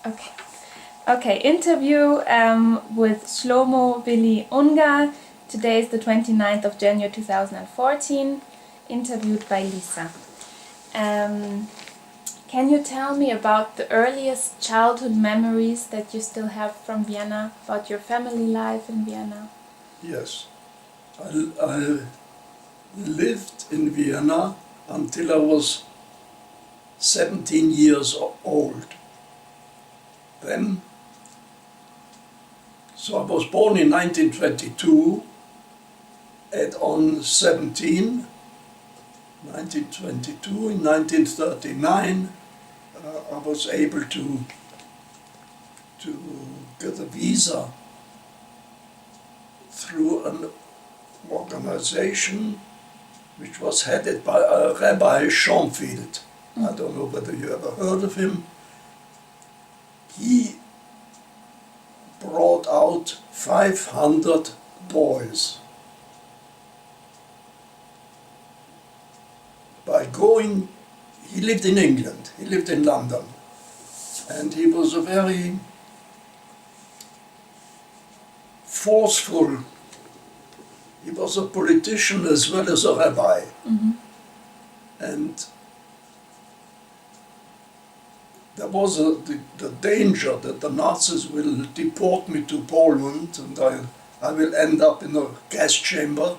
Okay. Okay, interview with Shlomo Willy Ungar. Today is the 29th of January 2014. Interviewed by Lisa. Can you tell me about the earliest childhood memories that you still have from Vienna, about your family life in Vienna? Yes. I lived in Vienna until I was 17 years old. Then, so I was born in 1922, and on 1922, in 1939, I was able to get a visa through an organization which was headed by Rabbi Schonfield. I don't know whether you ever heard of him. He brought out 500 boys by going. He lived in England, he lived in London, and he was a very forceful. He was a politician as well as a rabbi. And there was the danger that the Nazis will deport me to Poland and I will end up in a gas chamber.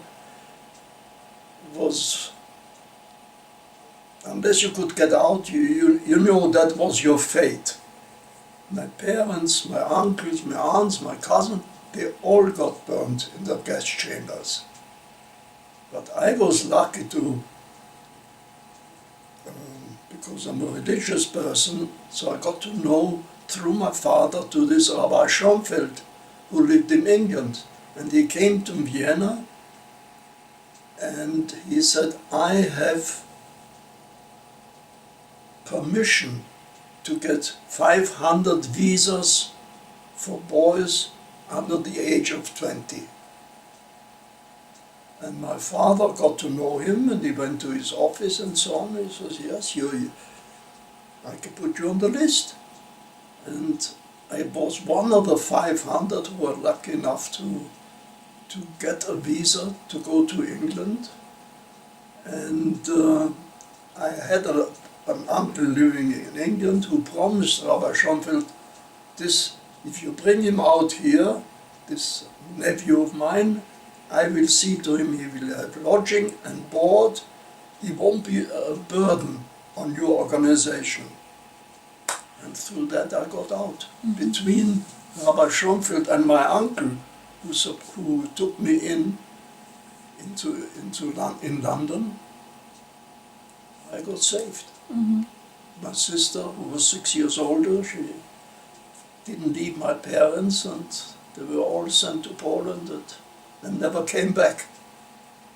Was, unless you could get out, you know that was your fate. My parents, my uncles, my aunts, my cousin, they all got burned in the gas chambers. But I was lucky to, because I'm a religious person, so I got to know through my father to this Rabbi Schonfeld, who lived in England. And he came to Vienna and he said, I have permission to get 500 visas for boys under the age of 20. And my father got to know him and he went to his office and so on. He says, yes, I can put you on the list. And I was one of the 500 who were lucky enough to get a visa to go to England. And I had an uncle living in England who promised Rabbi Schonfeld, this, if you bring him out here, this nephew of mine, I will see to him he will have lodging and board. He won't be a burden on your organization. And through that I got out. Between Rabbi Schonfeld and my uncle, who took me in London, I got saved. My sister, who was 6 years older, she didn't leave my parents, and they were all sent to Poland and never came back.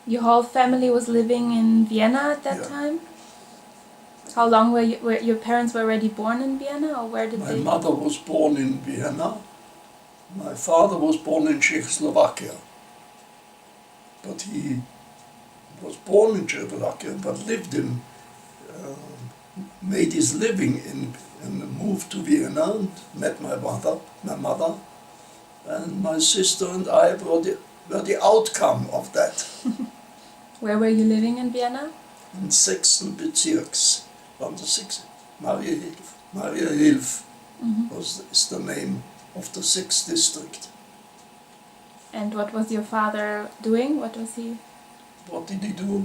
Your whole family was living in Vienna at that time? How long were your parents were already born in Vienna, or where did they? My mother was born in Vienna. My father was born in Czechoslovakia. But he was born in Czechoslovakia, but lived in, made his living and moved to Vienna and met my mother, and my sister and I were the outcome of that. Where were you living in Vienna? In 6. Bezirks, on the 6th, Maria Hilf is the name of the 6th district. And what was your father doing? What was he? What did he do?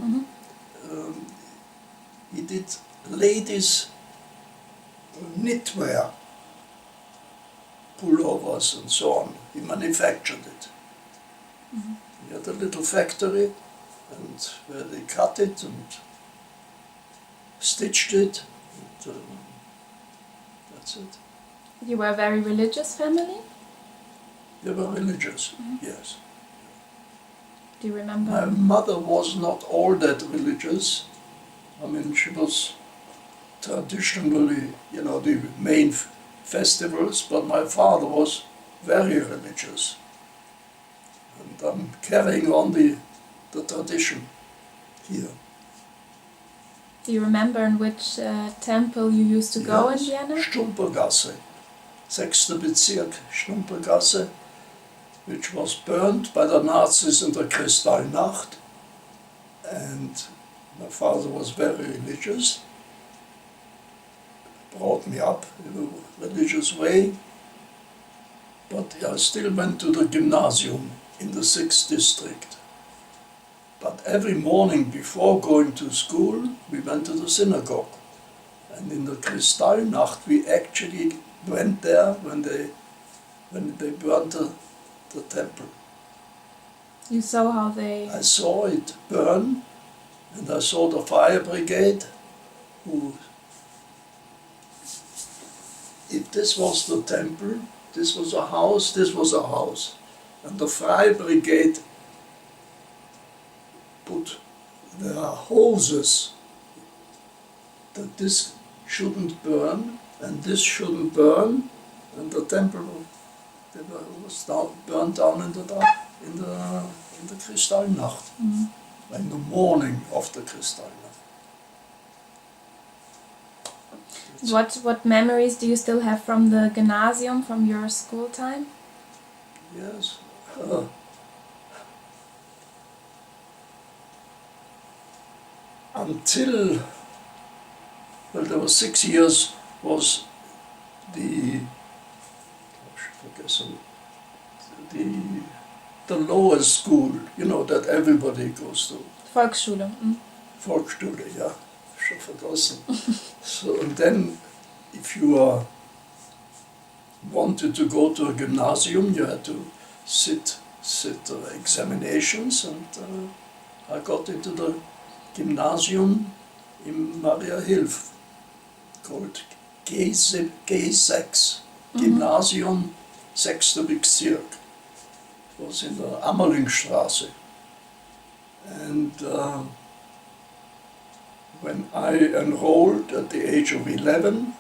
He did ladies' knitwear, pullovers and so on. He manufactured it. He had a little factory and where they cut it and stitched it. And, that's it. You were a very religious family? They were religious, yes. Do you remember? My mother was not all that religious. I mean, she was traditionally, the main festivals, but my father was very religious. And I'm carrying on the tradition here. Do you remember in which temple you used to go in Vienna? Stumpergasse. 6. Bezirk, Stumpergasse, which was burned by the Nazis in the Kristallnacht. And my father was very religious, brought me up in a religious way, but I still went to the gymnasium in the 6th district. But every morning before going to school, we went to the synagogue. And in the Kristallnacht, we actually went there when they burned the temple. You saw how they... I saw it burn, and I saw the fire brigade, who, if this was the temple, this was a house, this was a house. And the fire brigade put their hoses that this shouldn't burn, and this shouldn't burn, and the temple was burned down in the Kristallnacht, in the morning of the Kristallnacht. What memories do you still have from the gymnasium, from your school time? Yes. Until, well, there was 6 years, was the lower school, you know, that everybody goes to. Volksschule. Volksschule, ja, schon vergessen. So, and then, if you wanted to go to a gymnasium, you had to sit examinations, and I got into the gymnasium in Maria Hilf, called G6, Gymnasium 6. Bezirk. It was in the Ammerlingstraße. And when I enrolled at the age of 11,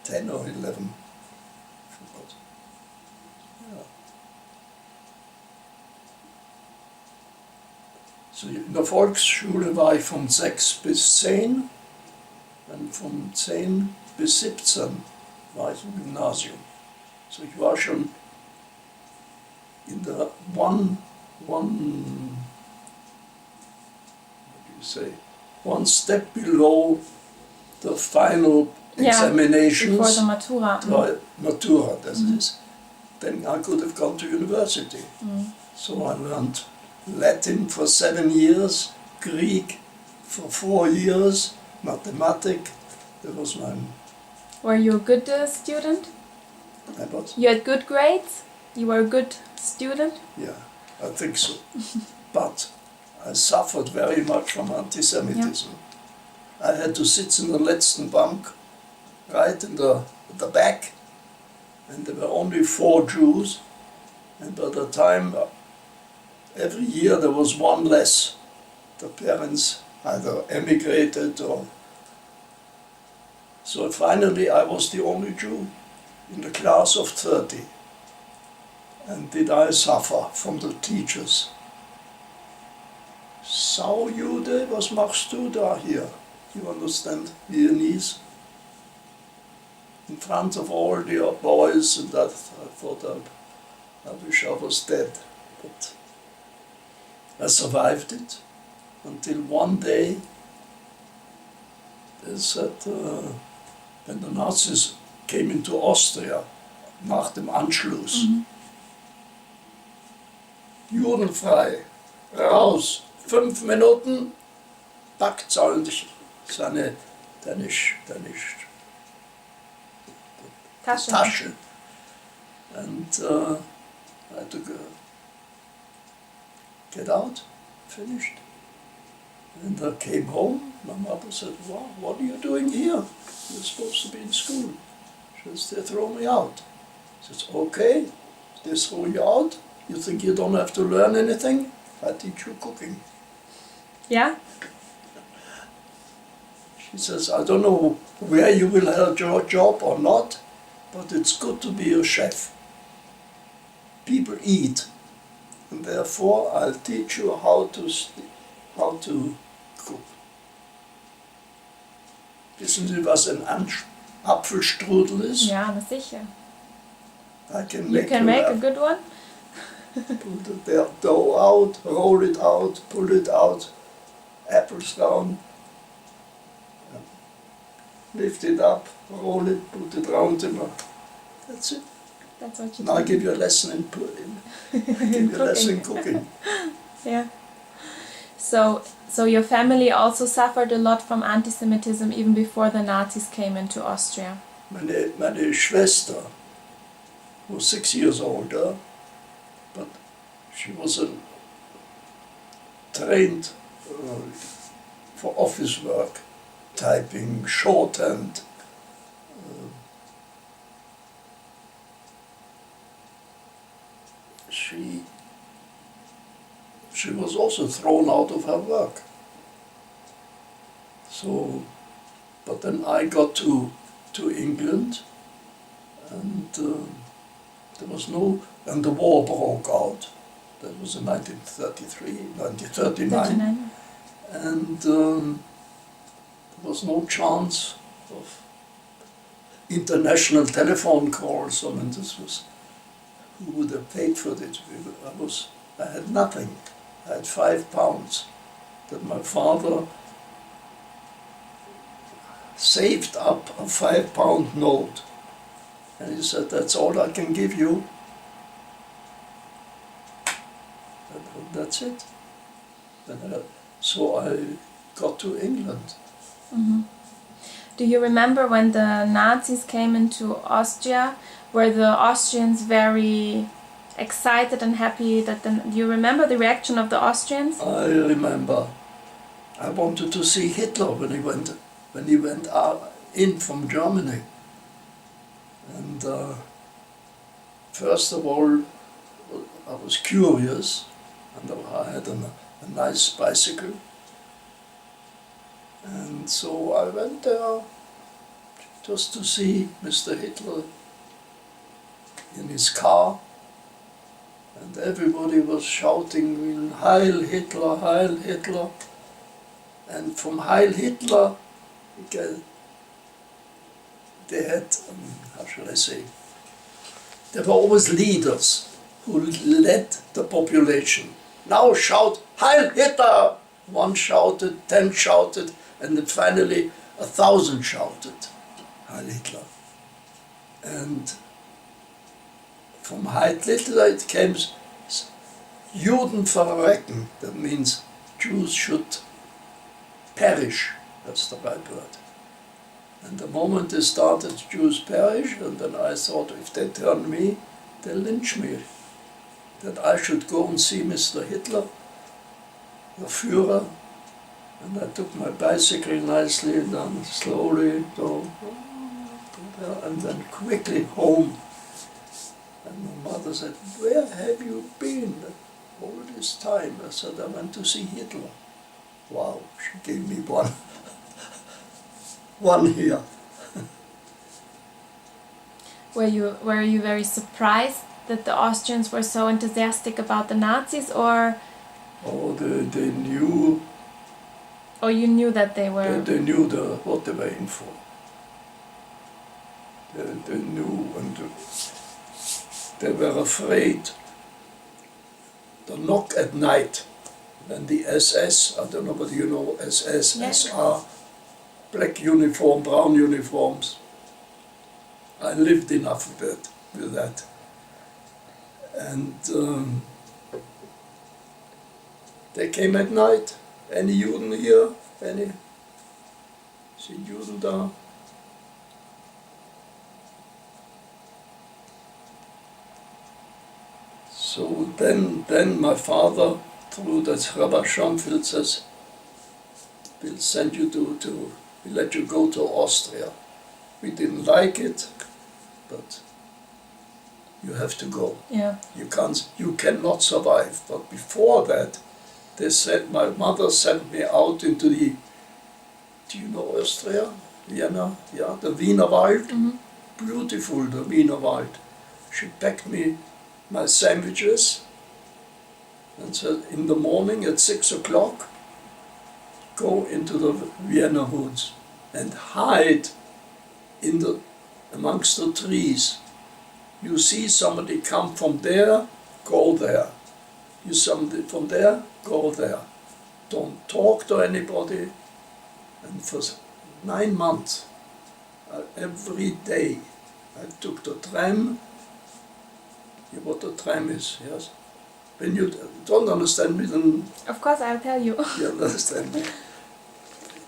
10 or 11, I forgot. Yeah. So in der Volksschule war ich von 6 bis 10 und von 10 bis 17 war ich im Gymnasium. So ich war schon in der one step below the final examinations. Before the Matura. Matura, that is. Then I could have gone to university. So I learned Latin for 7 years, Greek for 4 years, mathematics. That was my... Were you a good student? I was. You had good grades? You were a good student? Yeah, I think so. But I suffered very much from anti-Semitism. I had to sit in the letzten Bank, right in the back, and there were only 4 Jews, and by the time, every year there was one less. The parents either emigrated or... So finally I was the only Jew in the class of 30. And did I suffer from the teachers? Saujude, was machst du da hier? You understand Viennese? In front of all the boys, and that I thought I wish I was dead. But I survived it until one day they said, when the Nazis came into Austria, nach dem Anschluss, judenfrei, raus, 5 Minuten, packt seine Tasche. And I had to get out, finished. And I came home. My mother said, "Wow, what are you doing here? You're supposed to be in school." She said, "They throw me out." I said, "Okay, they throw you out? You think you don't have to learn anything? I teach you cooking." Yeah? She says, "I don't know where you will have your job or not, but it's good to be a chef. People eat, and therefore I'll teach you how to cook." Wissen Sie, was ein Apfelstrudel is. Ja, na sicher. I can You make can make a that. good one? Pull the dough out, roll it out, pull it out, apples down, lift it up, roll it, put it round in a... That's it. That's what you Now I do. give you a lesson in give you a lesson in cooking. Yeah. So your family also suffered a lot from anti-Semitism even before the Nazis came into Austria. Meine Schwester was 6 years older, but she was trained for office work, typing, shorthand. She was also thrown out of her work. So, but then I got to England, and there was no, and the war broke out. That was in 1933, 1939, 39. and there was no chance of international telephone calls. I mean, this was, who would have paid for it? I had nothing. I had £5 that my father saved up a £5 note, and he said, "That's all I can give you. And that's it." And so I got to England. Mm-hmm. Do you remember when the Nazis came into Austria? Were the Austrians very excited and happy that do you remember the reaction of the Austrians? I remember. I wanted to see Hitler when he went in from Germany. And first of all, I was curious, and I had a nice bicycle. And so I went there just to see Mr. Hitler in his car. And everybody was shouting, "Heil Hitler, Heil Hitler." And from Heil Hitler, they had, how shall I say, there were always leaders who led the population. Now shout, "Heil Hitler!" One shouted, 10 shouted, and then finally 1,000 shouted, "Heil Hitler." And from Heil Hitler it came Juden verrecken, that means Jews should perish, that's the right word. And the moment they started, Jews perish, and then I thought, if they turn me, they'll lynch me. That I should go and see Mr. Hitler, the Führer, and I took my bicycle nicely down, slowly down, and then quickly home. And my mother said, "Where have you been all this time?" I said, "I went to see Hitler." Wow, she gave me one here. Were you very surprised that the Austrians were so enthusiastic about the Nazis, or They knew. Or you knew that they were... They knew what they were in for. They knew, and they were afraid. The knock at night, when the SS, I don't know whether you know SS, Yeah. SR, black uniform, brown uniforms. I lived enough with that. And they came at night. Any Juden here? Any? Sind Juden da? So then my father, through that Rabbi Schonfeld, says, "We'll send you we'll let you go to Austria." We didn't like it, but you have to go. Yeah. You cannot survive. But before that, they said, my mother sent me out into do you know Austria? Vienna? Yeah, the Wiener Wald. Mm-hmm. Beautiful, the Wiener Wald. She packed me my sandwiches and said, in the morning at 6 o'clock, go into the Vienna woods and hide amongst the trees. You see somebody come from there, go there. You somebody from there, go there. Don't talk to anybody. And for 9 months, every day, I took the tram. You know what the tram is, yes? When you don't understand me, then Of course, I'll tell you. you understand me.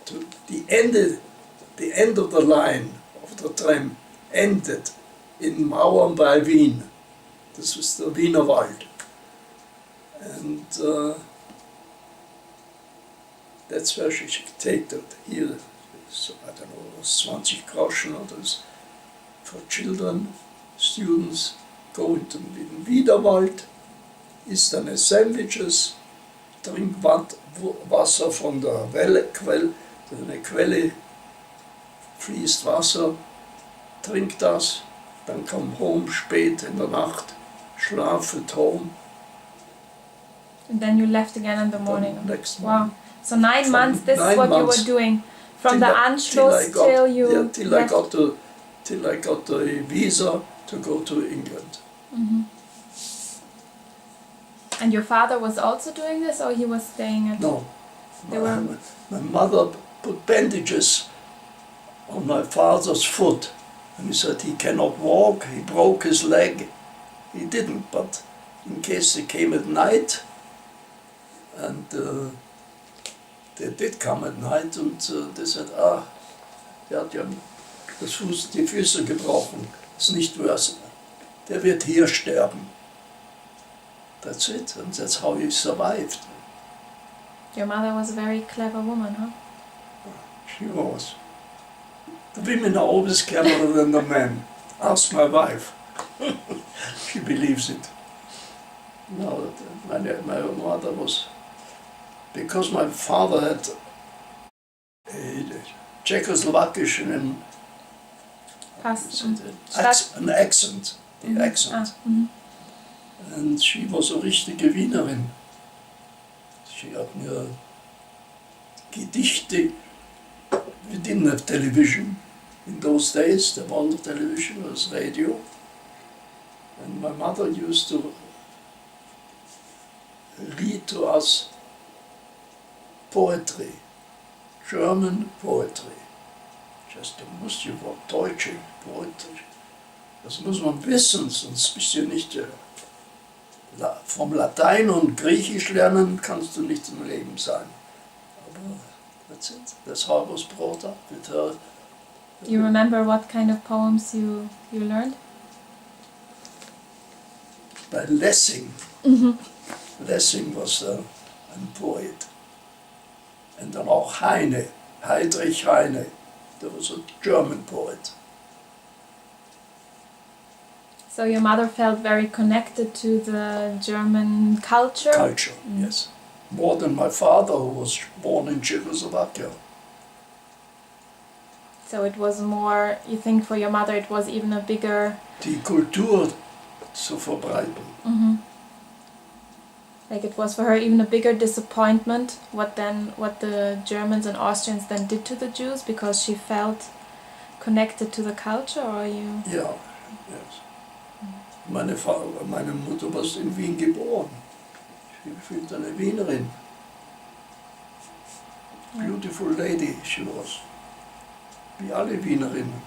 To the end of the line of the tram ended in Mauern bei Wien. This was the Wienerwald. And that's where she should take that. Here, so, I don't know, it was 20 Groschen or this for children, students, go into den Wienerwald, isst deine Sandwiches, trink Wasser von der Quelle, eine Quelle, fließt Wasser, trink das, dann komm home spät in der Nacht, schlaf at home. And then you left again in the morning. Then next Wow. morning. So 9 months, this is 9 what months. you were doing. From Till the I- Anschluss till you yeah, till I left. got the visa to go to England. And your father was also doing this, or he was staying at... No, They were- my mother put bandages on my father's foot, and he said he cannot walk. He broke his leg. He didn't, but in case they came at night, and they did come at night, and they said, der hat ja die Füße gebrochen, ist nicht worse. Der wird hier sterben. That's it, and that's how he survived. Your mother was a very clever woman, huh? She was. The women are always cleverer than the men. Ask my wife. She believes it. No, my mother was... Because my father had a Czechoslovakian Pass. an accent. The accent. And she was a richtige Wienerin. She hat mir Gedichte. We didn't have television in those days. There wasn't television, it was radio. And my mother used to read to us poetry, German poetry. Just, du musst ja deutsche Poetry. Das muss man wissen, sonst bist du nicht... Vom Latein und Griechisch lernen kannst du nicht im Leben sein. Aber that's it. That's how I was brought up with her. Do you remember what kind of poems you learned? By Lessing. Lessing was a poet. And then auch Heine, Heydrich Heine. There was a German poet. So your mother felt very connected to the German culture? Culture, yes. More than my father, who was born in Czechoslovakia. So it was more, you think for your mother it was even a bigger... Die Kultur zu verbreiten. Like it was for her even a bigger disappointment what the Germans and Austrians then did to the Jews, because she felt connected to the culture, or you... Ja, yes. Meine Mutter war in Wien geboren. Sie fühlt eine Wienerin. Beautiful lady she was. Wie alle Wienerinnen.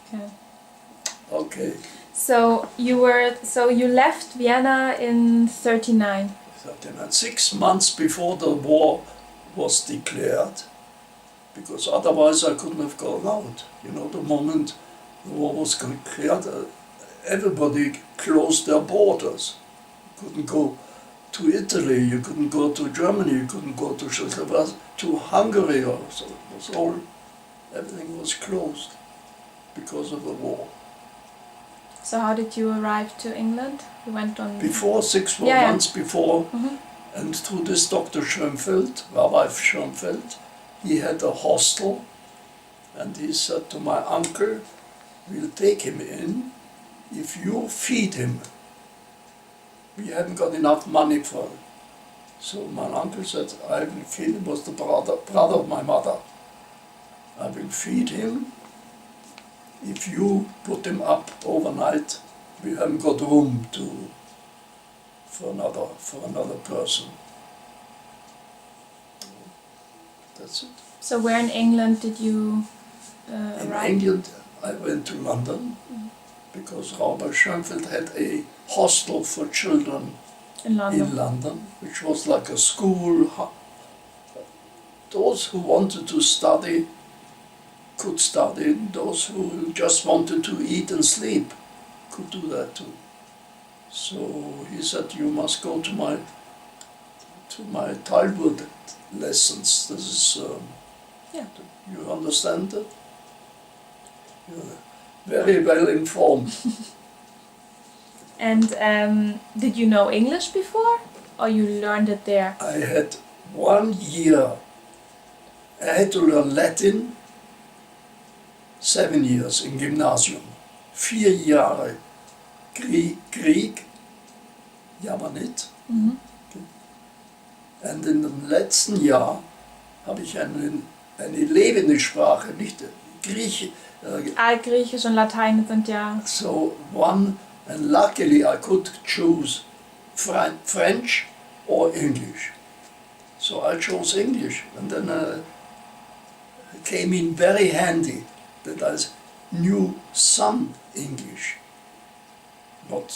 Okay. Okay. So you left Vienna in 39. 39. 6 months before the war was declared, because otherwise I couldn't have gone out. You know, the moment the war was declared, everybody closed their borders. You couldn't go to Italy, you couldn't go to Germany, you couldn't go to Czechoslovakia, to Hungary, or so. It was all, everything was closed because of the war. So how did you arrive to England? You went on... Before, 6 months before, and through this Dr. Schoenfeld, Rabbi Schoenfeld, he had a hostel, and he said to my uncle, we'll take him in if you feed him. We haven't got enough money for it. So my uncle said, I will feed him, was the brother of my mother. I will feed him. If you put him up overnight, we haven't got room for another person. That's it. So where in England did you In arrive? England, I went to London because Robert Schoenfeld had a hostel for children In London. in London, which was like a school. Those who wanted to study could study. Those who just wanted to eat and sleep could do that too. So he said, "You must go to my Talmud lessons." This is, Yeah. you understand that? You're very well informed. And did you know English before, or you learned it there? I had 1 year. I had to learn Latin 7 years in Gymnasium. 4 Jahre Krieg, jammer nicht. Mhm. Und in dem letzten Jahr habe ich eine lebende Sprache, nicht Griechisch. Altgriechisch und Latein sind ja... So one, and luckily I could choose French or English. So I chose English, and then it came in very handy that I knew some English, not